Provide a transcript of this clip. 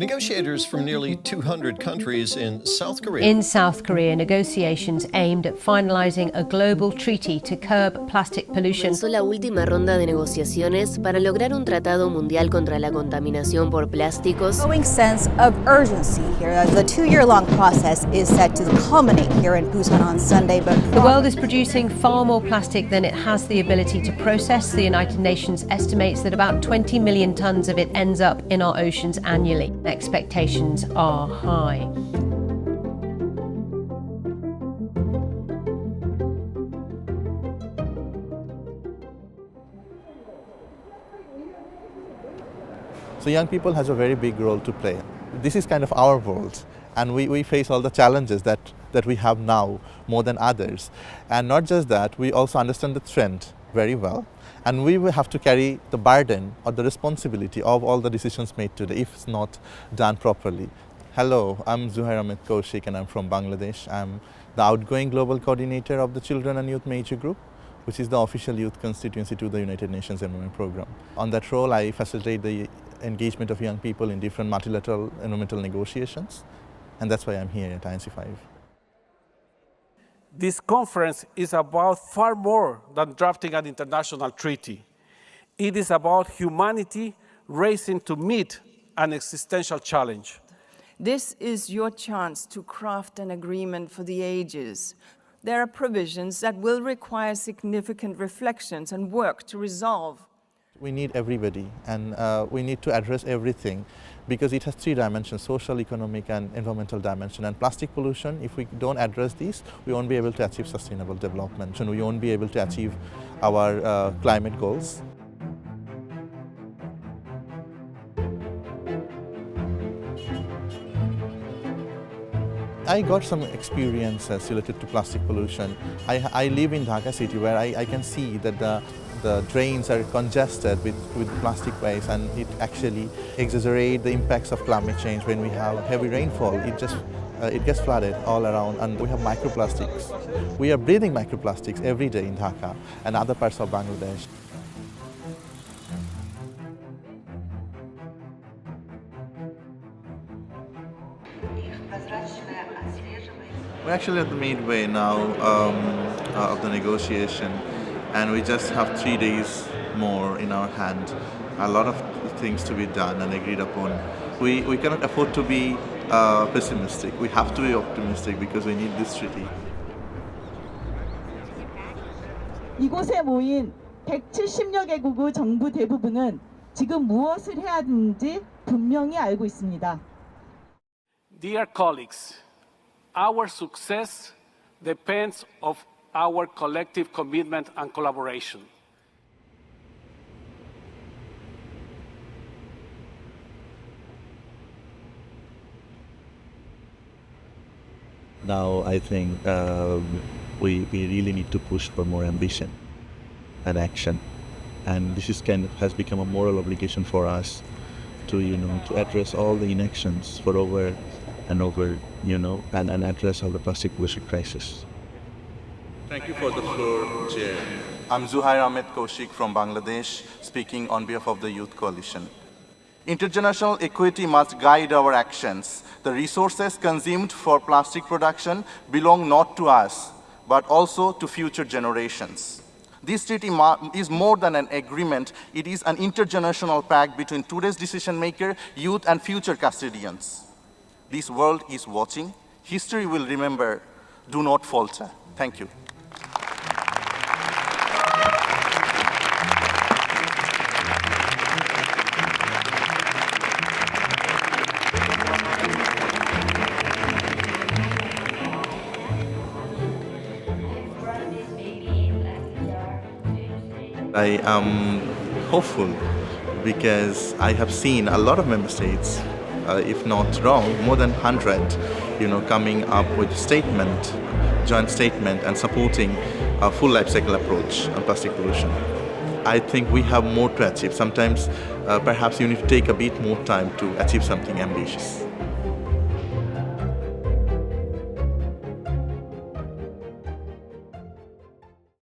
Negotiators from nearly 200 countries in South Korea. In South Korea, negotiations aimed at finalizing a global treaty to curb plastic pollution. Comenzó la última ronda de negociaciones para lograr un tratado mundial contra la contaminación por plásticos. Growing sense of urgency here. The 2-year-long process is set to culminate here in Busan on Sunday. But the world is producing far more plastic than it has the ability to process. The United Nations estimates that about 20 million tons of it ends up in our oceans annually. Expectations are high. So young people has a very big role to play. This is kind of our world, and we face all the challenges that we have now more than others. And not just that, we also understand the trend very well. And we will have to carry the burden or the responsibility of all the decisions made today if it's not done properly. Hello, I'm Zuhair Ahmed Kowshik and I'm from Bangladesh. I'm the outgoing global coordinator of the Children and Youth Major Group, which is the official youth constituency to the United Nations Environment Programme. On that role, I facilitate the engagement of young people in different multilateral environmental negotiations, and that's why I'm here at INC5. This conference is about far more than drafting an international treaty. It is about humanity racing to meet an existential challenge. This is your chance to craft an agreement for the ages. There are provisions that will require significant reflections and work to resolve. We need everybody, and we need to address everything because it has 3 dimensions: social, economic and environmental dimension. And plastic pollution, if we don't address these, we won't be able to achieve sustainable development and we won't be able to achieve our climate goals. I got some experiences related to plastic pollution. I live in Dhaka city where I can see that the drains are congested with plastic waste, and it actually exaggerates the impacts of climate change. When we have heavy rainfall, it gets flooded all around, and we have microplastics. We are breathing microplastics every day in Dhaka and other parts of Bangladesh. We're actually at the midway now of the negotiation, and we just have 3 days more in our hand. A lot of things to be done and agreed upon. We cannot afford to be pessimistic. We have to be optimistic because we need this treaty. 이곳에 모인 170여 개국의 정부 대부분은 지금 무엇을 해야 하는지 분명히 알고 있습니다. Dear colleagues, our success depends on our collective commitment and collaboration. Now I think we really need to push for more ambition and action, and this is has become a moral obligation for us to to address all the inactions for over and over, and address all the plastic pollution crisis. Thank you for the floor, Chair. I'm Zuhair Ahmed Kowshik from Bangladesh, speaking on behalf of the Youth Coalition. Intergenerational equity must guide our actions. The resources consumed for plastic production belong not to us, but also to future generations. This treaty is more than an agreement. It is an intergenerational pact between today's decision maker, youth, and future custodians. This world is watching. History will remember. Do not falter. Thank you. I am hopeful because I have seen a lot of member states, if not wrong, more than 100, coming up with a joint statement and supporting a full life cycle approach on plastic pollution. I think we have more to achieve. Sometimes perhaps you need to take a bit more time to achieve something ambitious.